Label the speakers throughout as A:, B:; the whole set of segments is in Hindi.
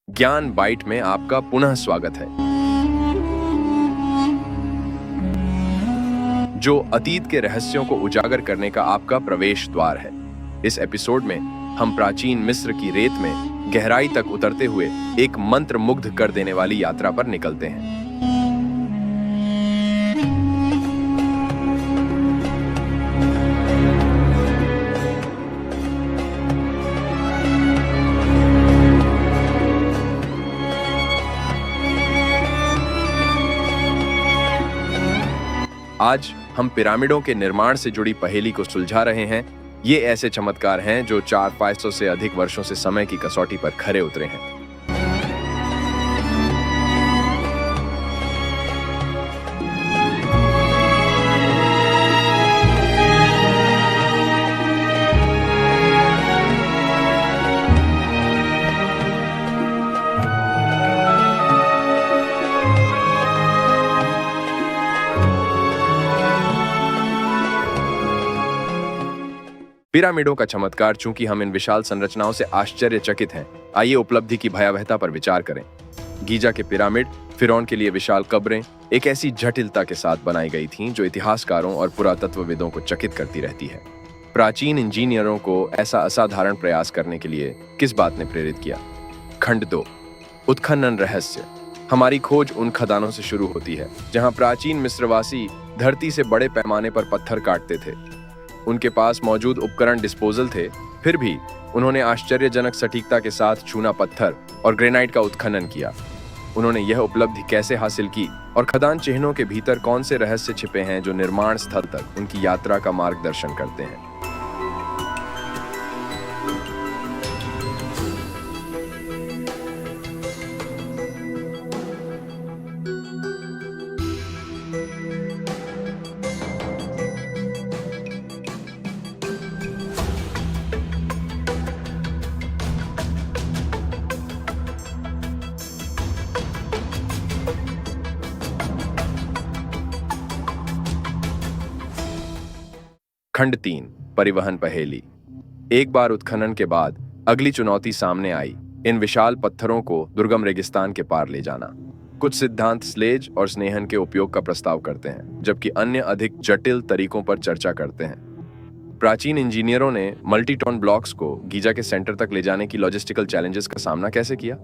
A: ज्ञान बाइट में आपका पुनः स्वागत है। जो अतीत के रहस्यों को उजागर करने का आपका प्रवेश द्वार है। इस एपिसोड में हम प्राचीन मिस्र की रेत में गहराई तक उतरते हुए एक मंत्र मुग्ध कर देने वाली यात्रा पर निकलते हैं। आज हम पिरामिडों के निर्माण से जुड़ी पहेली को सुलझा रहे हैं। ये ऐसे चमत्कार हैं जो 400-500 से अधिक वर्षों से समय की कसौटी पर खरे उतरे हैं। पिरामिडों का चमत्कार। चूंकि हम इन विशाल संरचनाओं से आश्चर्यचकित हैं, आइए उपलब्धि की भयावहता पर विचार करें। गीजा के पिरामिड, फिरौन के लिए विशाल कब्रें, एक ऐसी जटिलता के साथ बनाई गई थीं जो इतिहासकारों और पुरातत्वविदों को चकित करती रहती है। प्राचीन इंजीनियरों को ऐसा असाधारण प्रयास करने के लिए किस बात ने प्रेरित किया? खंड 2, उत्खनन रहस्य। हमारी खोज उन खदानों से शुरू होती है जहां प्राचीन मिस्रवासी धरती से बड़े पैमाने पर पत्थर काटते थे। उनके पास मौजूद उपकरण डिस्पोजल थे, फिर भी उन्होंने आश्चर्यजनक सटीकता के साथ चूना पत्थर और ग्रेनाइट का उत्खनन किया। उन्होंने यह उपलब्धि कैसे हासिल की और खदान चिन्हों के भीतर कौन से रहस्य छिपे हैं जो निर्माण स्थल तक उनकी यात्रा का मार्गदर्शन करते हैं? खंड 3, परिवहन पहेली। एक बार उत्खनन के बाद अगली चुनौती सामने आई, इन विशाल पत्थरों को दुर्गम रेगिस्तान के पार ले जाना। कुछ सिद्धांत स्लेज और स्नेहन के उपयोग का प्रस्ताव करते हैं, जबकि अन्य अधिक जटिल तरीकों पर चर्चा करते हैं। प्राचीन इंजीनियरों ने मल्टी-टन ब्लॉक्स को गीजा के सेंटर तक ले जाने की लॉजिस्टिकल चैलेंजेस का सामना कैसे किया?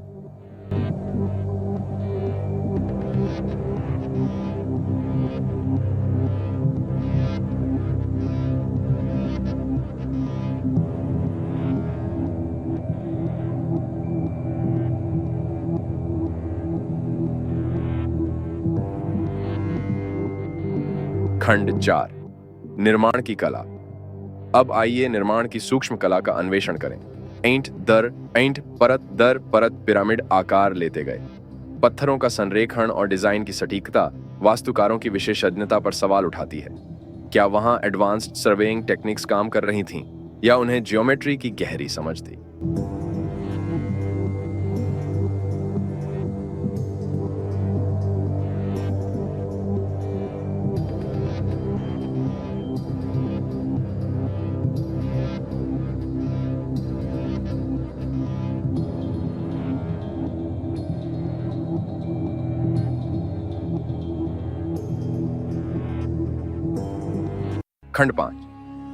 A: खंड 4, निर्माण की कला। अब आइए निर्माण की सूक्ष्म कला का अन्वेषण करें। ईंट दर ईंट, परत दर परत पिरामिड आकार लेते गए। पत्थरों का संरेखण और डिजाइन की सटीकता वास्तुकारों की विशेषज्ञता पर सवाल उठाती है। क्या वहां एडवांस्ड सर्वेइंग टेक्निक्स काम कर रही थीं, या उन्हें ज्योमेट्री की गहरी समझ थी? खंड 5,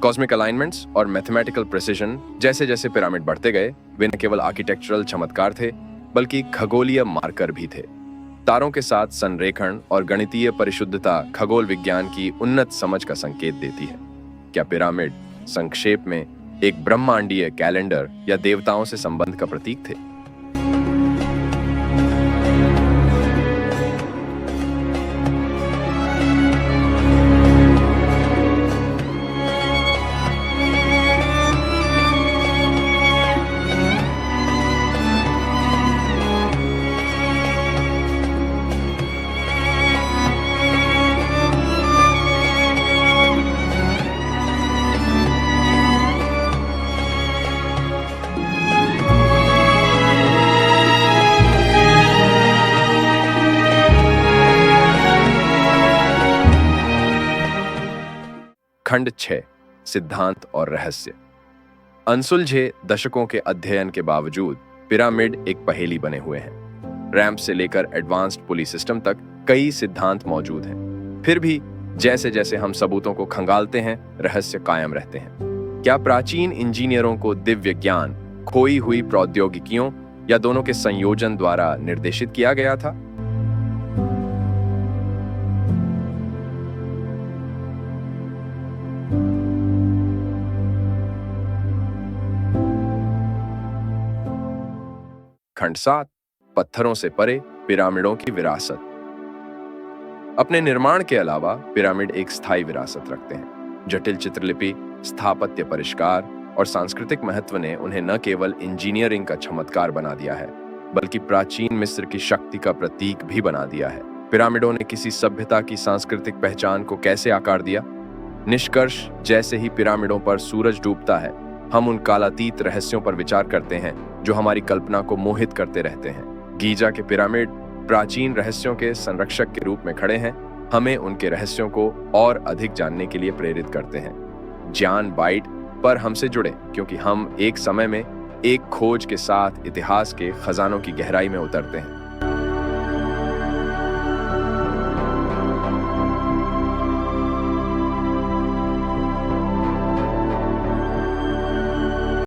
A: कॉस्मिक अलाइनमेंट्स और मैथमेटिकल प्रिसिजन। जैसे जैसे पिरामिड बढ़ते गए, वे न केवल आर्किटेक्चरल चमत्कार थे, बल्कि खगोलीय मार्कर भी थे। तारों के साथ संरेखण और गणितीय परिशुद्धता खगोल विज्ञान की उन्नत समझ का संकेत देती है। क्या पिरामिड संक्षेप में एक ब्रह्मांडीय कैलेंडर या देवताओं से संबंध का प्रतीक थे? खंड 6, सिद्धांत और रहस्य। अनसुलझे दशकों के अध्ययन के बावजूद पिरामिड एक पहेली बने हुए हैं। रैंप से लेकर एडवांस्ड पुली सिस्टम तक कई सिद्धांत मौजूद हैं। फिर भी जैसे जैसे हम सबूतों को खंगालते हैं, रहस्य कायम रहते हैं। क्या प्राचीन इंजीनियरों को दिव्य ज्ञान, खोई हुई प्रौद्योगिकियों या दोनों के संयोजन द्वारा निर्देशित किया गया था? खंड 7, पत्थरों से परे पिरामिडों की विरासत। अपने निर्माण के अलावा पिरामिड एक स्थायी विरासत रखते हैं। जटिल चित्रलिपि, स्थापत्य परिष्कार और सांस्कृतिक महत्व ने उन्हें न केवल इंजीनियरिंग का चमत्कार बना दिया है, बल्कि प्राचीन मिस्र की शक्ति का प्रतीक भी बना दिया है। पिरामिडों ने किसी सभ्यता की सांस्कृतिक पहचान को कैसे आकार दिया? निष्कर्ष, जैसे ही पिरामिडों पर सूरज डूबता है, हम उन कालातीत रहस्यों पर विचार करते हैं जो हमारी कल्पना को मोहित करते रहते हैं। गीजा के पिरामिड प्राचीन रहस्यों के संरक्षक के रूप में खड़े हैं, हमें उनके रहस्यों को और अधिक जानने के लिए प्रेरित करते हैं। ज्ञान बाइट पर हमसे जुड़े, क्योंकि हम एक समय में एक खोज के साथ इतिहास के खजानों की गहराई में उतरते हैं।